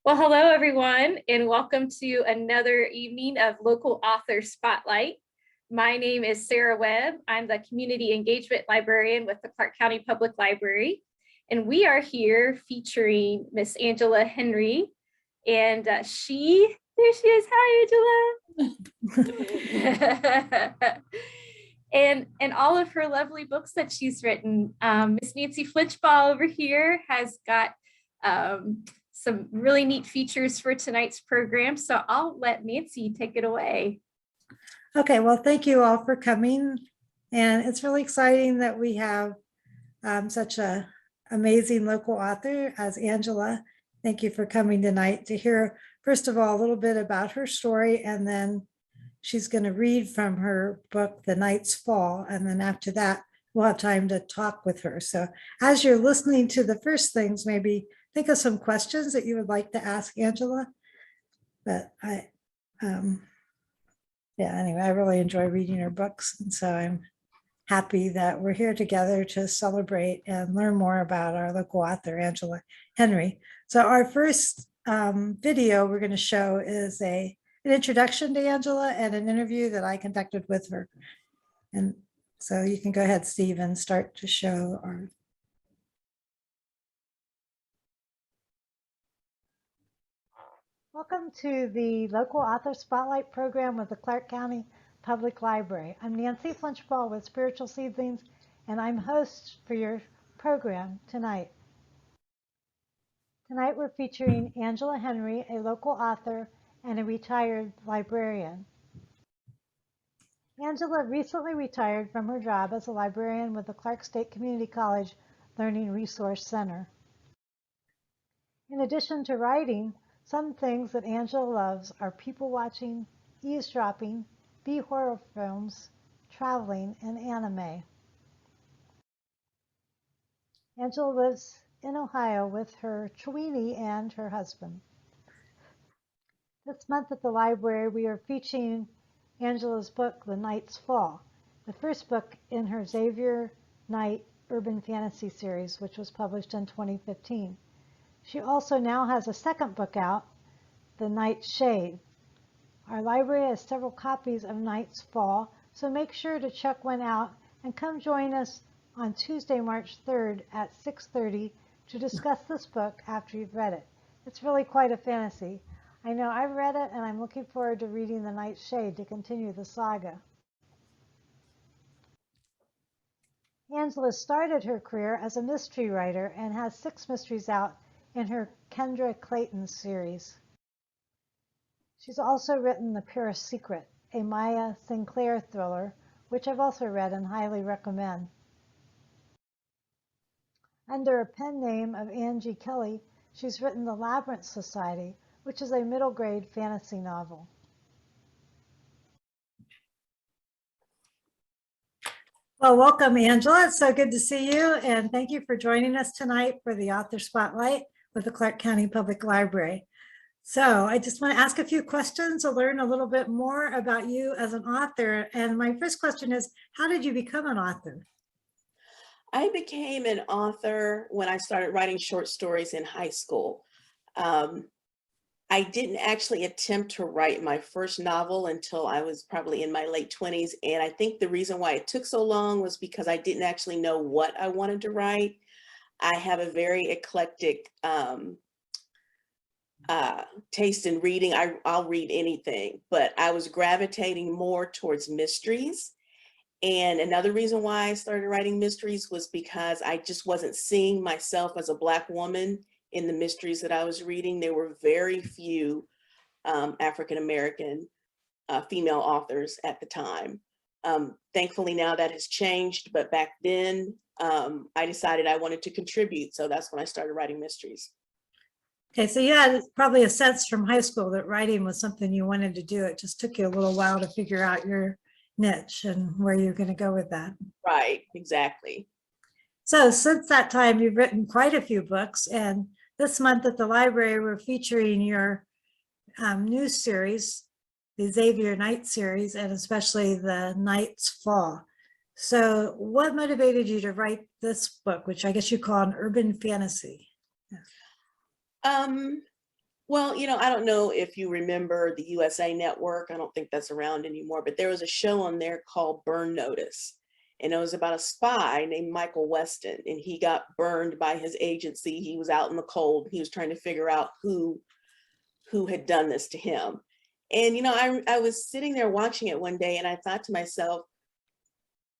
Well, hello, everyone, and welcome to another evening of Local Author Spotlight. My name is Sarah Webb. I'm the Community Engagement Librarian with the Clark County Public Library, and we are here featuring Miss Angela Henry, and there she is. Hi, Angela. and all of her lovely books that she's written. Miss Nancy Flitchball over here has got some really neat features for tonight's program. So I'll let Nancy take it away. Okay, well, thank you all for coming. And it's really exciting that we have such an amazing local author as Angela. Thank you for coming tonight to hear, first of all, a little bit about her story, and then she's going to read from her book, The Night's Fall. And then after that, we'll have time to talk with her. So as you're listening to the first things, maybe think of some questions that you would like to ask Angela. But anyway, I really enjoy reading her books. And so I'm happy that we're here together to celebrate and learn more about our local author, Angela Henry. So our first video we're going to show is an introduction to Angela and an interview that I conducted with her. And so you can go ahead, Steve, and start to show our. Welcome to the Local Author Spotlight program with the Clark County Public Library. I'm Nancy Flitchball with Spiritual Seedlings, and I'm host for your program tonight. Tonight we're featuring Angela Henry, a local author and a retired librarian. Angela recently retired from her job as a librarian with the Clark State Community College Learning Resource Center. In addition to writing, some things that Angela loves are people watching, eavesdropping, B-horror films, traveling, and anime. Angela lives in Ohio with her Chewini and her husband. This month at the library, we are featuring Angela's book, The Night's Fall, the first book in her Xavier Knight Urban Fantasy series, which was published in 2015. She also now has a second book out, The Night's Shade. Our library has several copies of Night's Fall, so make sure to check one out and come join us on Tuesday, March 3rd at 6:30 to discuss this book after you've read it. It's really quite a fantasy. I know I've read it, and I'm looking forward to reading The Night's Shade to continue the saga. Angela started her career as a mystery writer and has 6 mysteries out in her Kendra Clayton series. She's also written The Purest Secret, a Maya Sinclair thriller, which I've also read and highly recommend. Under a pen name of Angie Kelly, she's written The Labyrinth Society, which is a middle grade fantasy novel. Well, welcome, Angela. It's so good to see you. And thank you for joining us tonight for the Author Spotlight with the Clark County Public Library. So I just want to ask a few questions to learn a little bit more about you as an author. And my first question is, how did you become an author? I became an author when I started writing short stories in high school. I didn't actually attempt to write my first novel until I was probably in my late 20s. And I think the reason why it took so long was because I didn't actually know what I wanted to write. I have a very eclectic taste in reading. I'll read anything, but I was gravitating more towards mysteries. And another reason why I started writing mysteries was because I just wasn't seeing myself as a Black woman in the mysteries that I was reading. There were very few African-American female authors at the time. Thankfully now that has changed, but back then I decided I wanted to contribute. So that's when I started writing mysteries. Okay, so you had probably a sense from high school that writing was something you wanted to do. It just took you a little while to figure out your niche and where you're going to go with that. Right, exactly. So since that time, you've written quite a few books, and this month at the library, we're featuring your new series, the Xavier Knight series, and especially The Night's Fall. So what motivated you to write this book, which I guess you call an urban fantasy? Well, I don't know if you remember the USA Network. I don't think that's around anymore, but there was a show on there called Burn Notice. And it was about a spy named Michael Weston, and he got burned by his agency. He was out in the cold. He was trying to figure out who had done this to him. And, I was sitting there watching it one day, and I thought to myself,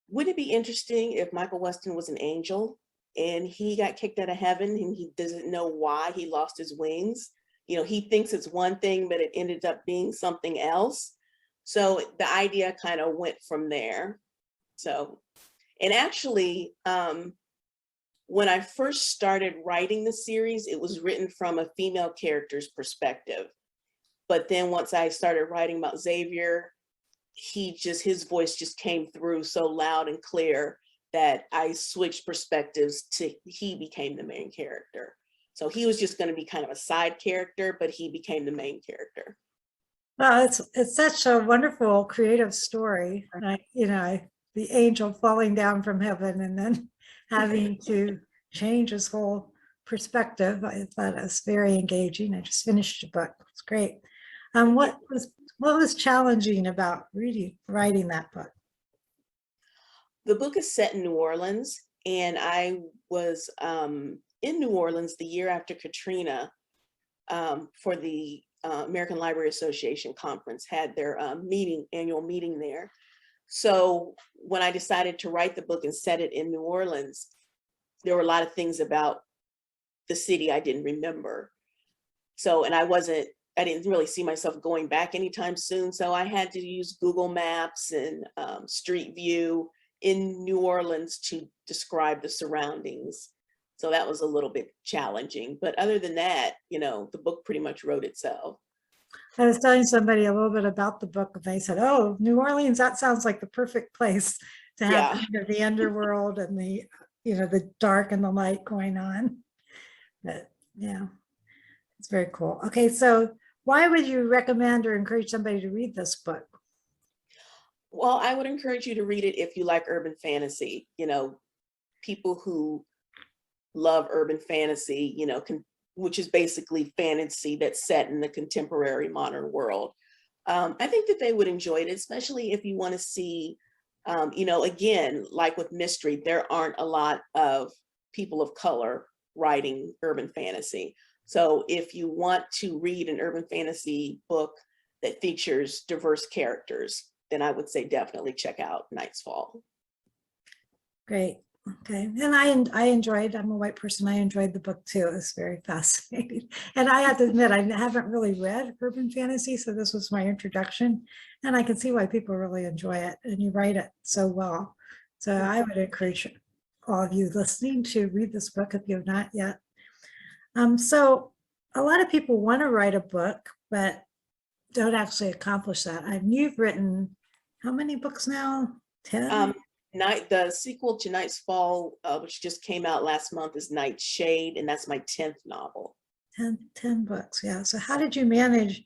wouldn't it be interesting if Michael Weston was an angel and he got kicked out of heaven and he doesn't know why he lost his wings? He thinks it's one thing, but it ended up being something else. So the idea kind of went from there. So, and actually, when I first started writing the series, it was written from a female character's perspective. But then once I started writing about Xavier, his voice just came through so loud and clear that I switched perspectives to he became the main character. So he was just going to be kind of a side character, but he became the main character. Well, it's such a wonderful creative story. The angel falling down from heaven and then having to change his whole perspective. I thought it was very engaging. I just finished the book. It's great. What was challenging about writing that book? The book is set in New Orleans, and I was in New Orleans the year after Katrina for the American Library Association conference, had their annual meeting there. So when I decided to write the book and set it in New Orleans, there were a lot of things about the city I didn't remember. So, and I didn't really see myself going back anytime soon. So I had to use Google Maps and Street View in New Orleans to describe the surroundings. So that was a little bit challenging. But other than that, the book pretty much wrote itself. I was telling somebody a little bit about the book, and they said, "Oh, New Orleans, that sounds like the perfect place to have the underworld and the dark and the light going on." But yeah, it's very cool. Okay, so why would you recommend or encourage somebody to read this book? Well, I would encourage you to read it if you like urban fantasy. People who love urban fantasy, which is basically fantasy that's set in the contemporary modern world. I think that they would enjoy it, especially if you want to see, again, like with mystery, there aren't a lot of people of color writing urban fantasy. So if you want to read an urban fantasy book that features diverse characters, then I would say definitely check out Night's Fall. Great. Okay. And I'm a white person. I enjoyed the book too. It was very fascinating. And I have to admit, I haven't really read urban fantasy. So this was my introduction, and I can see why people really enjoy it, and you write it so well. So I would encourage all of you listening to read this book if you have not yet. So a lot of people want to write a book, but don't actually accomplish that. And you've written how many books now? 10? The sequel to Night's Fall, which just came out last month, is Night's Shade, and that's my 10th novel. 10 books, yeah. So how did you manage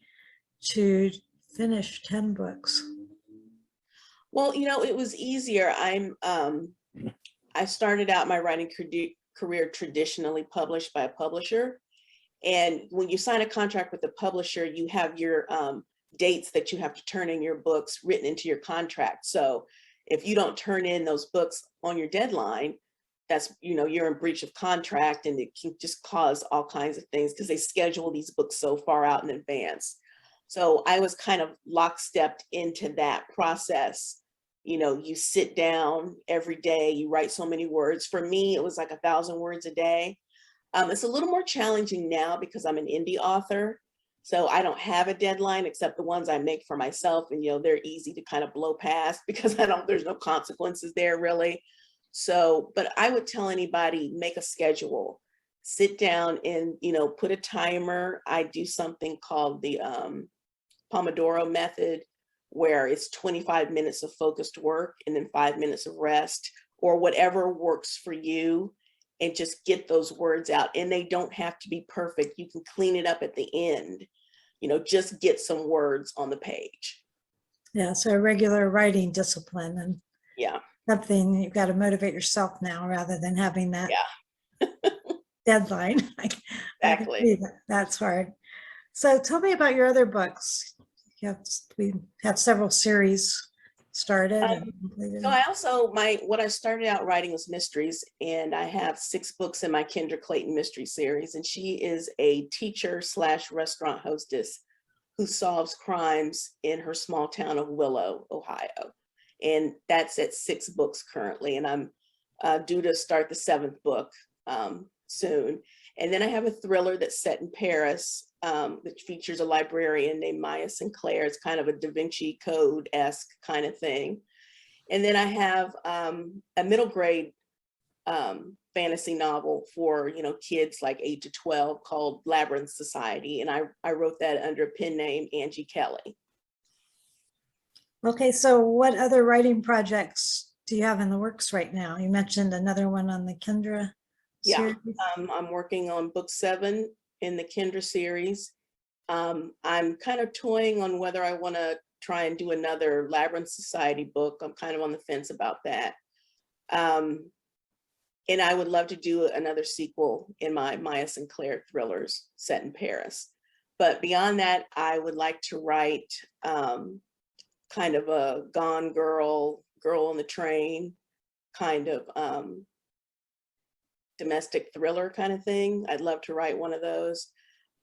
to finish 10 books? Well, it was easier. I started out my writing career traditionally published by a publisher. And when you sign a contract with the publisher, you have your dates that you have to turn in your books written into your contract. So if you don't turn in those books on your deadline, that's, you're in breach of contract, and it can just cause all kinds of things because they schedule these books so far out in advance. So I was kind of lockstepped into that process. You sit down every day, you write so many words. For me, it was like 1,000 words a day. It's a little more challenging now because I'm an indie author. So I don't have a deadline except the ones I make for myself. And, they're easy to kind of blow past because there's no consequences there really. So, but I would tell anybody, make a schedule, sit down and, put a timer. I do something called the Pomodoro method, where it's 25 minutes of focused work and then 5 minutes of rest, or whatever works for you, and just get those words out. And they don't have to be perfect. You can clean it up at the end, just get some words on the page. Yeah, so a regular writing discipline, and something you've got to motivate yourself now rather than having that deadline. Exactly. That's hard. So tell me about your other books. We have several series started and completed. So I also, what I started out writing was mysteries, and I have 6 books in my Kendra Clayton mystery series, and she is a teacher / restaurant hostess who solves crimes in her small town of Willow, Ohio. And that's at 6 books currently, and I'm due to start the 7th book soon. And then I have a thriller that's set in Paris, which features a librarian named Maya Sinclair. It's kind of a Da Vinci Code-esque kind of thing. And then I have a middle grade fantasy novel for, kids like 8 to 12 called Labyrinth Society. And I wrote that under a pen name, Angie Kelly. Okay, so what other writing projects do you have in the works right now? You mentioned another one on the Kendra series. I'm working on book 7 in the Kendra series. I'm kind of toying on whether I want to try and do another Labyrinth Society book. I'm kind of on the fence about that. And I would love to do another sequel in my Maya Sinclair thrillers set in Paris. But beyond that, I would like to write kind of a Gone Girl, Girl on the Train, kind of domestic thriller kind of thing. I'd love to write one of those.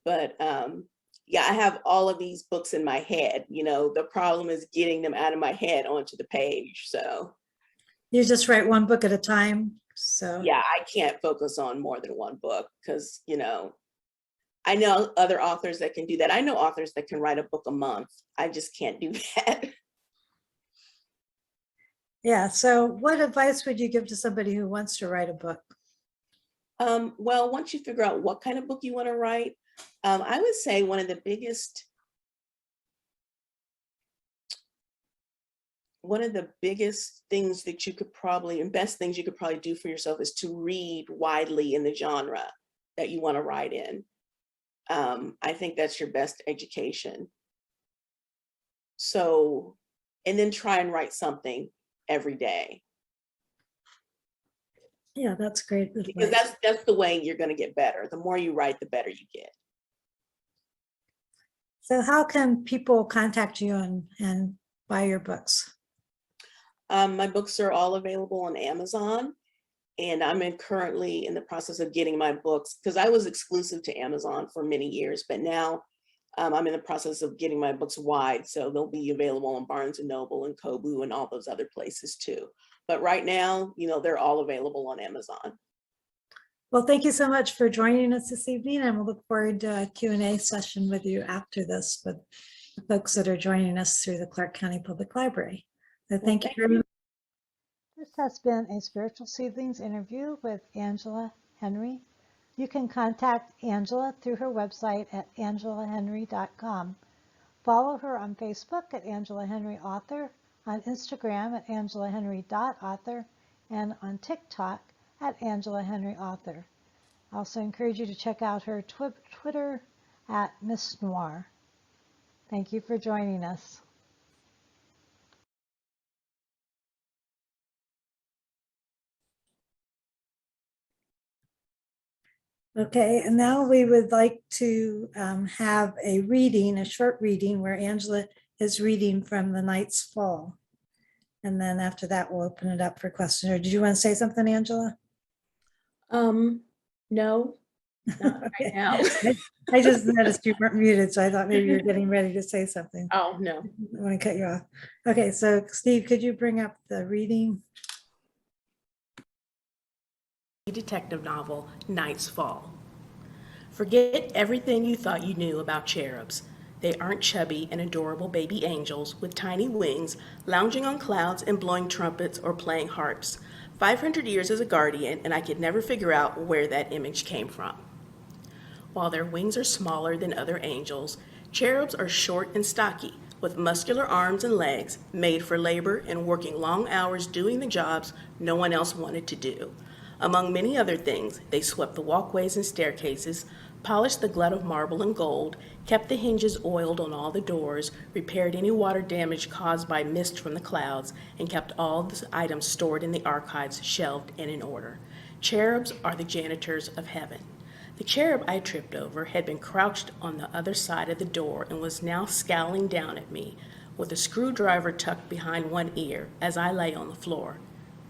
But yeah, I have all of these books in my head. The problem is getting them out of my head onto the page. So you just write one book at a time. So yeah, I can't focus on more than one book because, I know other authors that can do that. I know authors that can write a book a month. I just can't do that. Yeah. So what advice would you give to somebody who wants to write a book? Well, once you figure out what kind of book you want to write, I would say one of the biggest things that you could probably, and best things you could probably do for yourself is to read widely in the genre that you want to write in. I think that's your best education. So, and then try and write something every day. Yeah, that's great Because advice. that's the way you're going to get better. The more you write, the better you get. So how can people contact you and buy your books? My books are all available on Amazon, and I'm currently in the process of getting my books because I was exclusive to Amazon for many years, but now I'm in the process of getting my books wide, so they'll be available on Barnes & Noble and Kobo and all those other places too. But right now, they're all available on Amazon. Well, thank you so much for joining us this evening, and we'll look forward to a Q&A session with you after this with the folks that are joining us through the Clark County Public Library. So thank you very much. This has been a Spiritual Seedlings interview with Angela Henry. You can contact Angela through her website at angelahenry.com. Follow her on Facebook at Angela Henry Author, on Instagram at angelahenry.author, and on TikTok at Angela Henry Author. I also encourage you to check out her Twitter at Miss Noir. Thank you for joining us. Okay, and now we would like to have a short reading where Angela is reading from The Night's Fall. And then after that, we'll open it up for questions. Or did you want to say something, Angela? No, not right now. I just noticed you weren't muted, so I thought maybe you're getting ready to say something. Oh, no. I want to cut you off. Okay, so Steve, could you bring up the reading? Detective novel, Night's Fall. Forget everything you thought you knew about cherubs. They aren't chubby and adorable baby angels with tiny wings, lounging on clouds and blowing trumpets or playing harps. 500 years as a guardian, and I could never figure out where that image came from. While their wings are smaller than other angels, cherubs are short and stocky, with muscular arms and legs, made for labor and working long hours doing the jobs no one else wanted to do. Among many other things, they swept the walkways and staircases, polished the glut of marble and gold, kept the hinges oiled on all the doors, repaired any water damage caused by mist from the clouds, and kept all the items stored in the archives shelved and in order. Cherubs are the janitors of heaven. The cherub I tripped over had been crouched on the other side of the door and was now scowling down at me, with a screwdriver tucked behind one ear as I lay on the floor.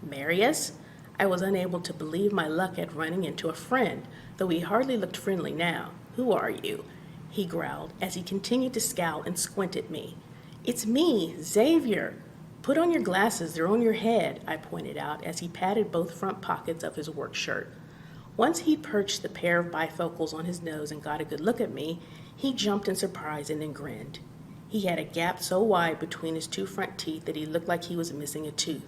Marius? I was unable to believe my luck at running into a friend, though he hardly looked friendly now. Who are you? He growled as he continued to scowl and squint at me. It's me, Xavier. Put on your glasses, they're on your head, I pointed out as he patted both front pockets of his work shirt. Once he'd perched the pair of bifocals on his nose and got a good look at me, he jumped in surprise and then grinned. He had a gap so wide between his two front teeth that he looked like he was missing a tooth.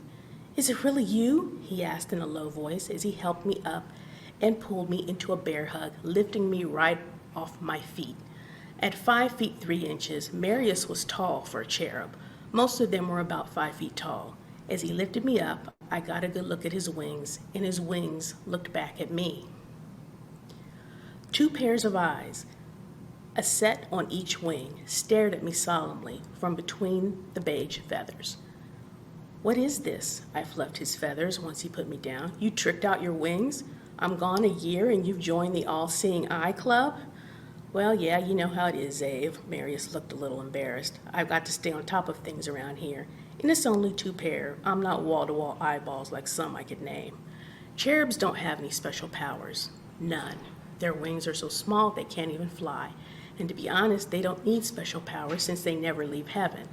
Is it really you? He asked in a low voice as he helped me up and pulled me into a bear hug, lifting me right off my feet. At 5 feet 3 inches, Marius was tall for a cherub. Most of them were about 5 feet tall. As he lifted me up, I got a good look at his wings, and his wings looked back at me. 2 pairs of eyes, a set on each wing, stared at me solemnly from between the beige feathers. What is this? I fluffed his feathers once he put me down. You tricked out your wings? I'm gone a year and you've joined the All-Seeing Eye Club? Well, yeah, you know how it is, Zave. Marius looked a little embarrassed. I've got to stay on top of things around here. And it's only 2 pair. I'm not wall-to-wall eyeballs like some I could name. Cherubs don't have any special powers. None. Their wings are so small they can't even fly. And to be honest, they don't need special powers since they never leave heaven.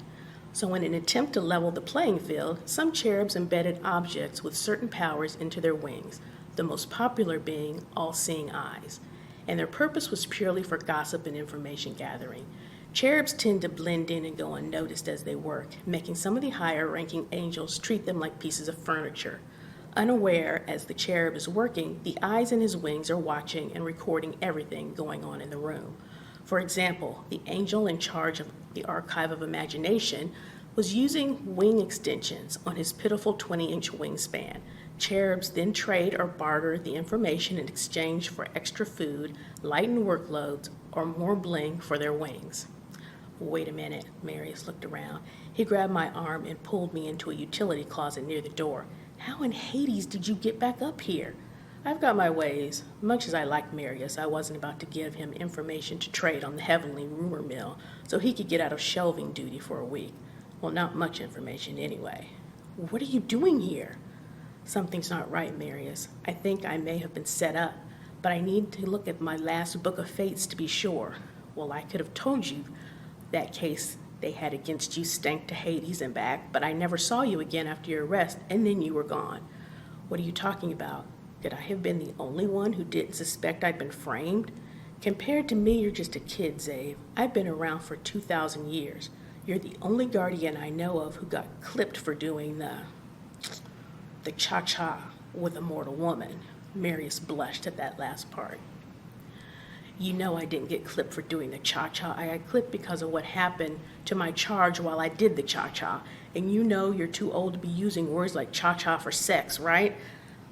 So in an attempt to level the playing field, some cherubs embedded objects with certain powers into their wings, the most popular being all-seeing eyes. And their purpose was purely for gossip and information gathering. Cherubs tend to blend in and go unnoticed as they work, making some of the higher-ranking angels treat them like pieces of furniture. Unaware, as the cherub is working, the eyes in his wings are watching and recording everything going on in the room. For example, the angel in charge of the Archive of Imagination was using wing extensions on his pitiful 20-inch wingspan. Cherubs then trade or barter the information in exchange for extra food, lightened workloads, or more bling for their wings. Wait a minute, Marius looked around. He grabbed my arm and pulled me into a utility closet near the door. How in Hades did you get back up here? I've got my ways. Much as I liked Marius, I wasn't about to give him information to trade on the heavenly rumor mill so he could get out of shelving duty for a week. Well, not much information anyway. What are you doing here? Something's not right, Marius. I think I may have been set up, but I need to look at my last book of fates to be sure. Well, I could have told you that case they had against you stank to Hades and back, but I never saw you again after your arrest, and then you were gone. What are you talking about? Could I have been the only one who didn't suspect I'd been framed? Compared to me, you're just a kid, Zave. I've been around for 2,000 years. You're the only guardian I know of who got clipped for doing the cha-cha with a mortal woman. Marius blushed at that last part. You know I didn't get clipped for doing the cha-cha. I got clipped because of what happened to my charge while I did the cha-cha. And you know you're too old to be using words like cha-cha for sex, right?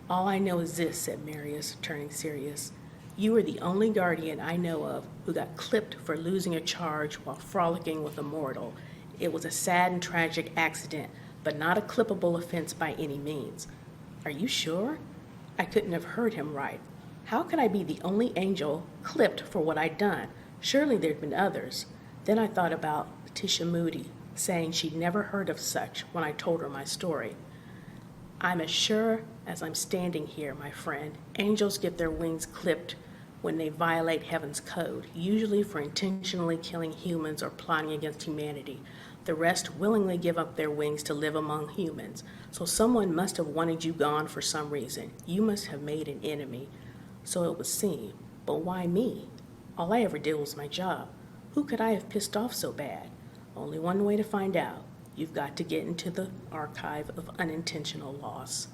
All I know is this, said Marius, turning serious. You are the only guardian I know of who got clipped for losing a charge while frolicking with a mortal. It was a sad and tragic accident, but not a clippable offense by any means. Are you sure? I couldn't have heard him right. How could I be the only angel clipped for what I'd done? Surely there'd been others. Then I thought about Letitia Moody, saying she'd never heard of such when I told her my story. I'm as sure as I'm standing here, my friend. Angels get their wings clipped when they violate heaven's code, usually for intentionally killing humans or plotting against humanity. The rest willingly give up their wings to live among humans. So someone must have wanted you gone for some reason. You must have made an enemy. So it would seem. But why me? All I ever did was my job. Who could I have pissed off so bad? Only one way to find out. You've got to get into the archive of unintentional loss.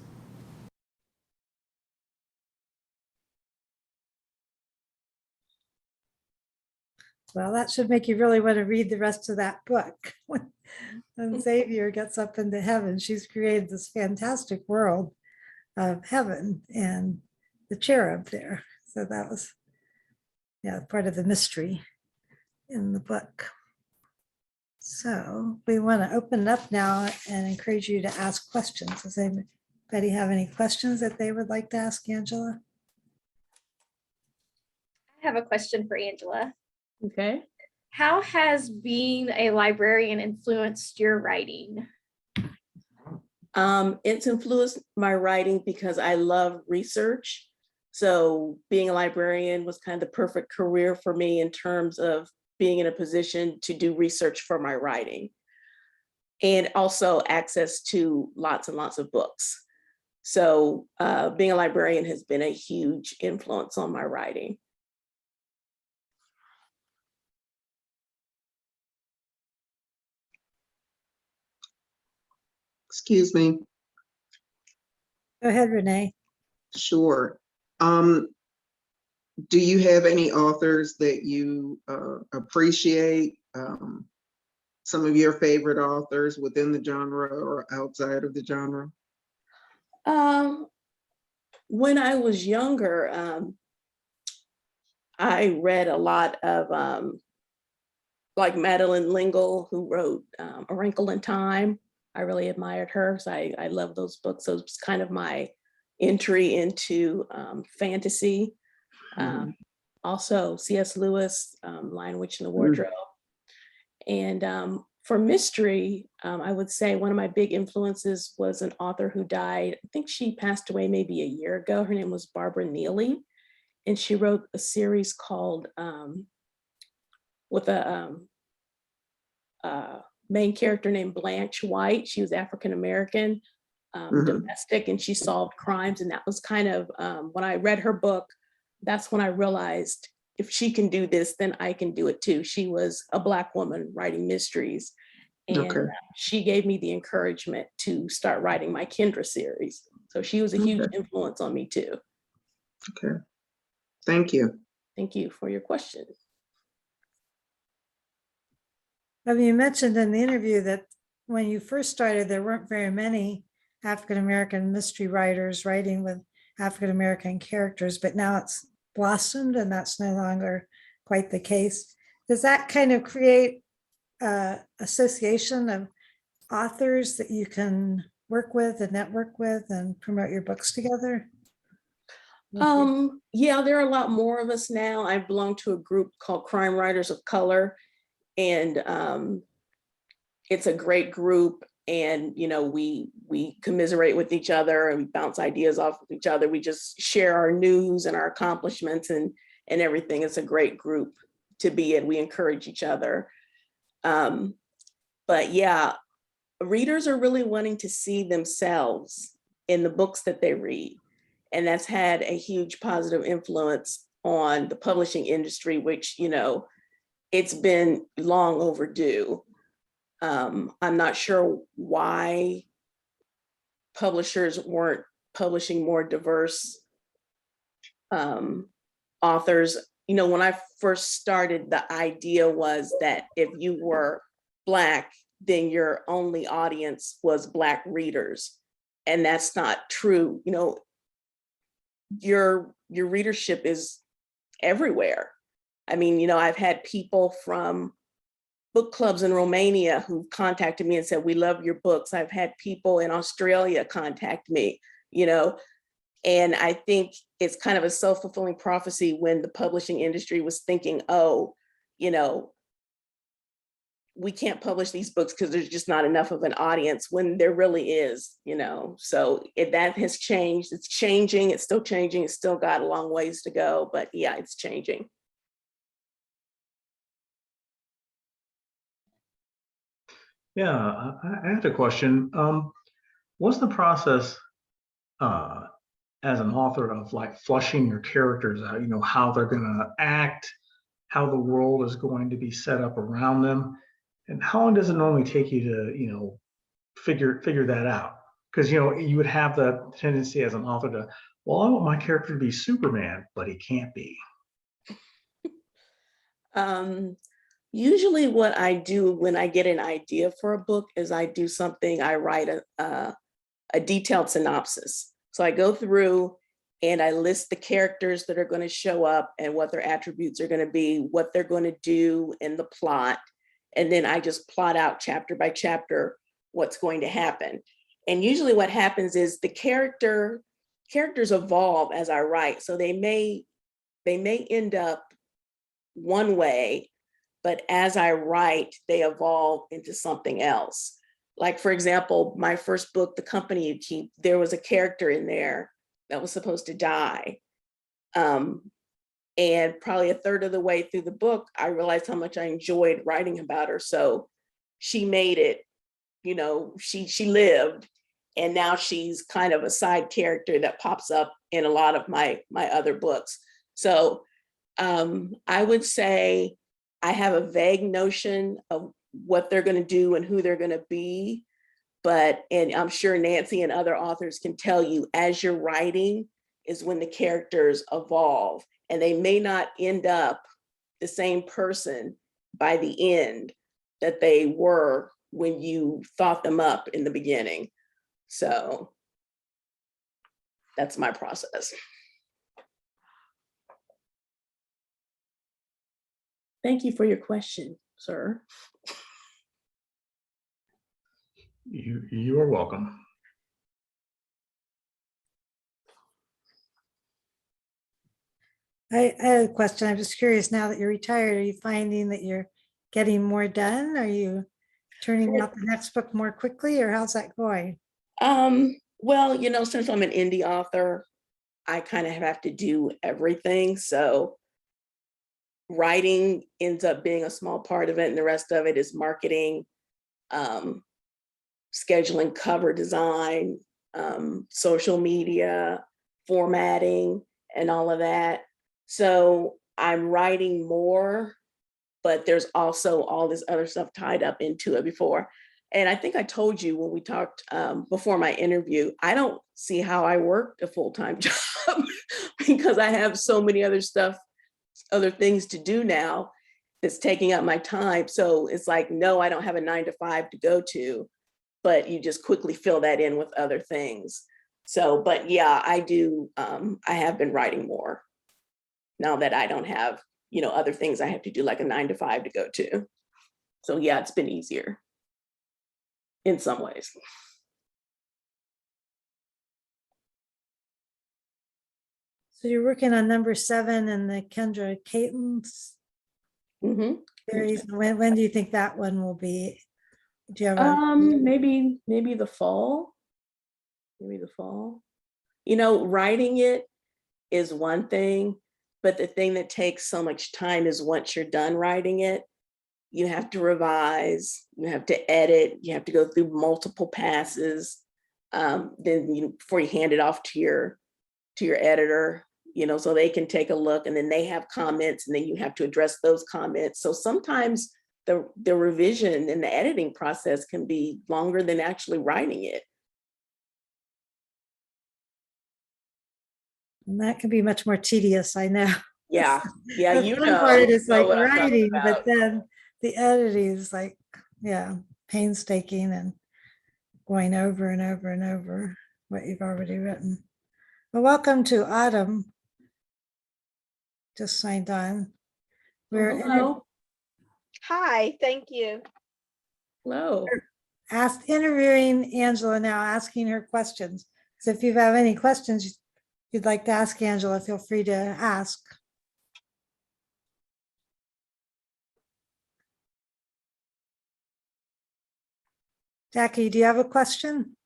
Well, that should make you really want to read the rest of that book. When Xavier gets up into heaven, she's created this fantastic world of heaven and the cherub there. So that was, yeah, part of the mystery in the book. So we want to open up now and encourage you to ask questions. Does anybody have any questions that they would like to ask Angela? have a question for Angela. Okay. How has being a librarian influenced your writing? It's influenced my writing because I love research. So being a librarian was kind of the perfect career for me in terms of being in a position to do research for my writing. And also access to lots and lots of books. So being a librarian has been a huge influence on my writing. Excuse me. Go ahead, Renee. Sure. Do you have any authors that you appreciate? Some of your favorite authors within the genre or outside of the genre? When I was younger, I read a lot of like Madeleine L'Engle, who wrote A Wrinkle in Time. I really admired her, so I love those books. So it's kind of my entry into fantasy. Also C.S. Lewis, Lion, Witch, and the Wardrobe. And for mystery, I would say one of my big influences was an author who died. I think she passed away maybe a year ago. Her name was Barbara Neely. And she wrote a series called with a main character named Blanche White. She was African-American, domestic, and she solved crimes. And that was kind of, when I read her book, that's when I realized if she can do this, then I can do it too. She was a Black woman writing mysteries. And she gave me the encouragement to start writing my Kendra series. So she was a huge influence on me too. Okay. Thank you. Thank you for your question. You mentioned in the interview that when you first started, there weren't very many African-American mystery writers writing with African-American characters, but now it's blossomed and that's no longer quite the case. Does that kind of create an association of authors that you can work with and network with and promote your books together? Yeah, there are a lot more of us now. I belong to a group called Crime Writers of Color, and it's a great group. And we commiserate with each other and we bounce ideas off of each other. We just share our news and our accomplishments and everything. It's a great group to be in. We encourage each other. But yeah, readers are really wanting to see themselves in the books that they read. And that's had a huge positive influence on the publishing industry, which, it's been long overdue. I'm not sure why publishers weren't publishing more diverse authors. When I first started, the idea was that if you were Black, then your only audience was Black readers. And that's not true. Your readership is everywhere. I mean, I've had people from book clubs in Romania who contacted me and said, we love your books. I've had people in Australia contact me, and I think it's kind of a self-fulfilling prophecy when the publishing industry was thinking, oh, we can't publish these books because there's just not enough of an audience, when there really is, so that has changed. It's changing. It's still changing. It's still got a long ways to go, but yeah, it's changing. Yeah, I had a question. What's the process as an author of like flushing your characters out, how they're going to act, how the world is going to be set up around them? And how long does it normally take you to, figure that out? Because, you would have the tendency as an author to, well, I want my character to be Superman, but he can't be. Usually what I do when I get an idea for a book is I write a detailed synopsis. So I go through and I list the characters that are going to show up and what their attributes are going to be, what they're going to do in the plot. And then I just plot out chapter by chapter what's going to happen. And usually what happens is the characters evolve as I write. So they may end up one way, but as I write, they evolve into something else. Like, for example, my first book, The Company You Keep, there was a character in there that was supposed to die. And probably a third of the way through the book, I realized how much I enjoyed writing about her. So she made it, you know, she lived, and now she's kind of a side character that pops up in a lot of my other books. So I would say I have a vague notion of what they're going to do and who they're going to be. And I'm sure Nancy and other authors can tell you, as you're writing is when the characters evolve, and they may not end up the same person by the end that they were when you thought them up in the beginning. So that's my process. Thank you for your question, sir. You are welcome. I had a question. I'm just curious, now that you're retired, are you finding that you're getting more done? Are you turning out the next book more quickly, or how's that going? Well, you know, since I'm an indie author, I kind of have to do everything. So writing ends up being a small part of it, and the rest of it is marketing, scheduling cover design, social media, formatting, and all of that. So I'm writing more, but there's also all this other stuff tied up into it before. And I think I told you when we talked before my interview, I don't see how I worked a full-time job because I have so many other things to do now that's taking up my time. So it's like, no, I don't have a 9 to 5 to go to, but you just quickly fill that in with other things. So, but yeah, I do. I have been writing more now that I don't have, you know, other things I have to do, like a 9 to 5 to go to. So yeah, it's been easier in some ways. So you're working on number 7 in the Kendra Clayton's series. When do you think that one will be? Do you have maybe the fall. Maybe the fall. You know, writing it is one thing, but the thing that takes so much time is once you're done writing it, you have to revise, you have to edit, you have to go through multiple passes. Then before you hand it off to your editor, you know, so they can take a look, and then they have comments, and then you have to address those comments. So sometimes the revision and the editing process can be longer than actually writing it. And that can be much more tedious, I know. Yeah, yeah, The you fun know. part is you know like what I'm talking writing, but about. then the editing is like, yeah, painstaking and going over and over and over what you've already written. Well, welcome to Autumn. Just signed on. We're Hello. Hi, thank you. Hello. interviewing Angela now, asking her questions. So if you have any questions you'd like to ask Angela, feel free to ask. Jackie, do you have a question?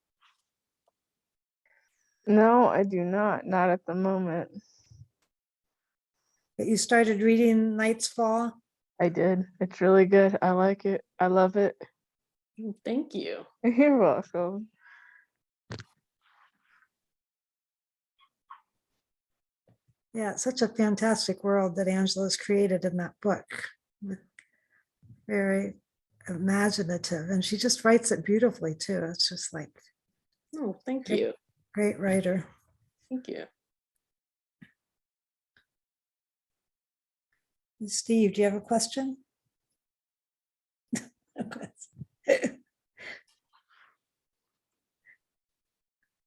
No, I do not. Not at the moment. That you started reading Night's Fall? I did. It's really good. I like it. I love it. Thank you. You're welcome. Yeah, it's such a fantastic world that Angela's created in that book. Very imaginative, and she just writes it beautifully too. It's just like, Oh, thank you. great writer. Thank you. Steve, do you have a question?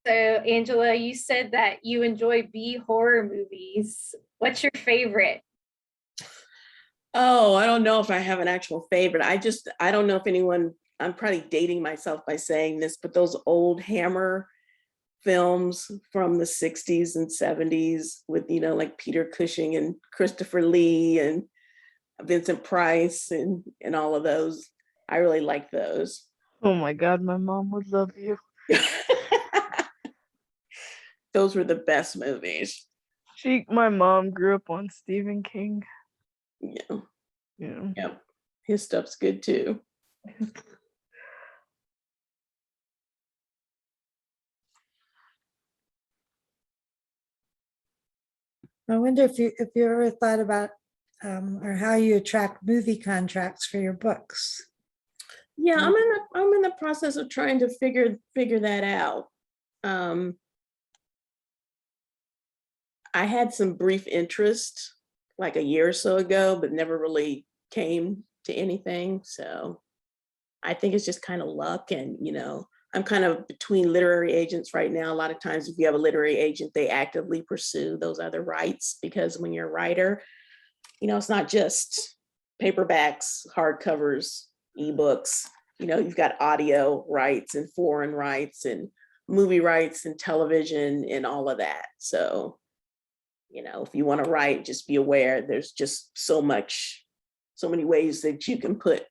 So Angela, you said that you enjoy B horror movies. What's your favorite? Oh, I don't know if I have an actual favorite. I don't know if anyone, I'm probably dating myself by saying this, but those old Hammer films from the 60s and 70s with, you know, like Peter Cushing and Christopher Lee and Vincent Price and all of those. I really like those. Oh my God, my mom would love you. Those were the best movies. My mom grew up on Stephen King. Yeah. Yeah. Yep. His stuff's good too. I wonder if you ever thought about or how you attract movie contracts for your books. Yeah, I'm in the process of trying to figure that out. I had some brief interest like a year or so ago, but never really came to anything. So I think it's just kind of luck. And, I'm kind of between literary agents right now. A lot of times if you have a literary agent, they actively pursue those other rights, because when you're a writer, it's not just paperbacks, hardcovers, ebooks, you've got audio rights and foreign rights and movie rights and television and all of that. So, if you want to write, just be aware there's just so many ways that you can put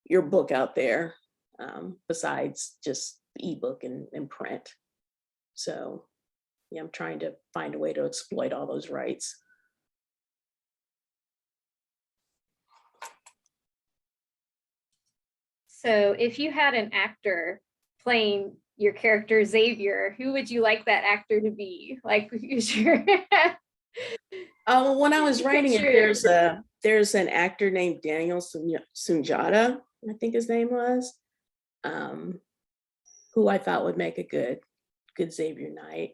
your book out there, besides just the ebook and print. So yeah, I'm trying to find a way to exploit all those rights. So if you had an actor playing your character Xavier, who would you like that actor to be? Like, who's your when I was writing it, there's an actor named Daniel Sunjata, I think his name was, who I thought would make a good Xavier Knight.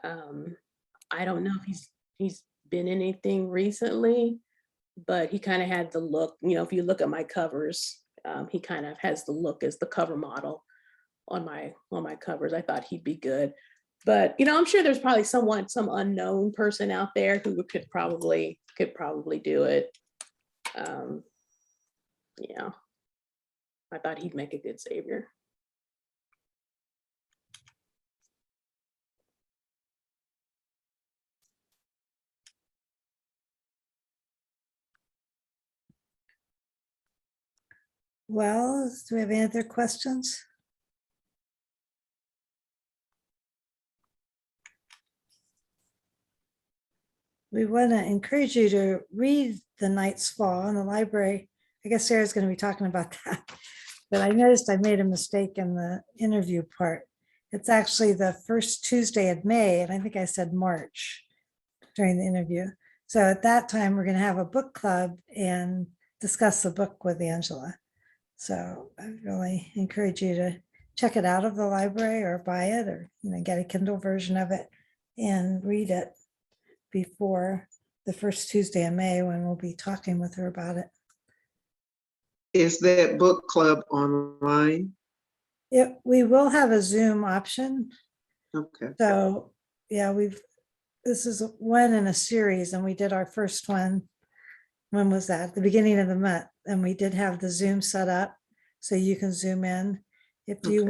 I don't know if he's been in anything recently, but he kind of had the look, if you look at my covers, he kind of has the look as the cover model on my covers. I thought he'd be good. But I'm sure there's probably some unknown person out there who could probably do it. Yeah, I thought he'd make a good Xavier. Well, do we have any other questions? We want to encourage you to read The Night's Fall in the library. I guess Sarah's going to be talking about that. But I noticed I made a mistake in the interview part. It's actually the first Tuesday of May, and I think I said March during the interview. So at that time, we're going to have a book club and discuss the book with Angela. So I really encourage you to check it out of the library or buy it, or get a Kindle version of it and read it before the first Tuesday in May, when we'll be talking with her about it. Is that book club online? We will have a Zoom option. Okay. So yeah, this is one in a series, and we did our first one. When was that? At the beginning of the month. And we did have the Zoom set up so you can Zoom in. If you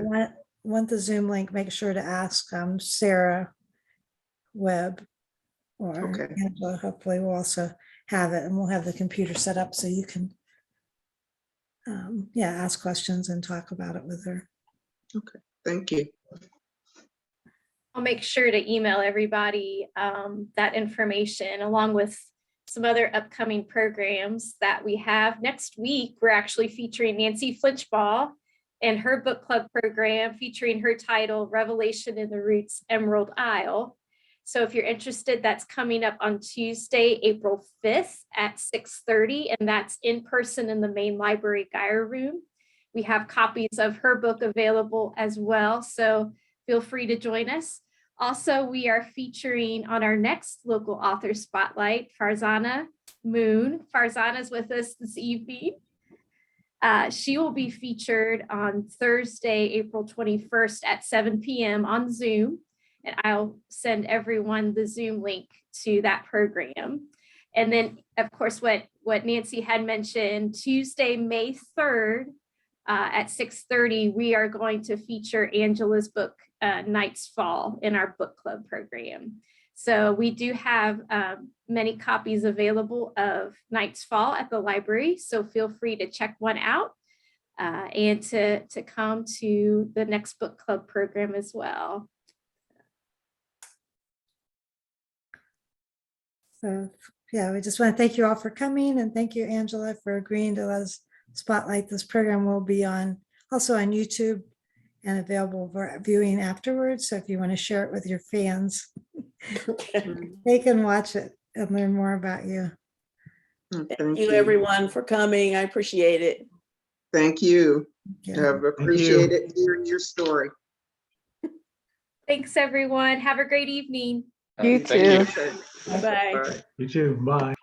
want the Zoom link, make sure to ask Sarah Webb, or Angela. Hopefully we'll also have it, and we'll have the computer set up so you can ask questions and talk about it with her. Okay, thank you. I'll make sure to email everybody that information, along with some other upcoming programs that we have. Next week, we're actually featuring Nancy Flinchball and her book club program, featuring her title, Revelation in the Roots, Emerald Isle. So if you're interested, that's coming up on Tuesday, April 5th at 6:30, and that's in person in the main library Geyer room. We have copies of her book available as well, so feel free to join us. Also, we are featuring on our next local author spotlight, Farzana Moon. Farzana's with us this evening. She will be featured on Thursday, April 21st at 7 p.m. on Zoom. And I'll send everyone the Zoom link to that program. And then, of course, what Nancy had mentioned, Tuesday, May 3rd at 6:30, we are going to feature Angela's book, Night's Fall, in our book club program. So we do have many copies available of Night's Fall at the library. So feel free to check one out and to come to the next book club program as well. So, yeah, we just want to thank you all for coming, and thank you, Angela, for agreeing to let us spotlight. This program will be also on YouTube and available for viewing afterwards. So if you want to share it with your fans, they can watch it and learn more about you. Thank you, everyone, for coming. I appreciate it. Thank you. Yeah. I've appreciated hearing your story. Thanks, everyone. Have a great evening. You Thank too. you. Bye. Bye. You too. Bye.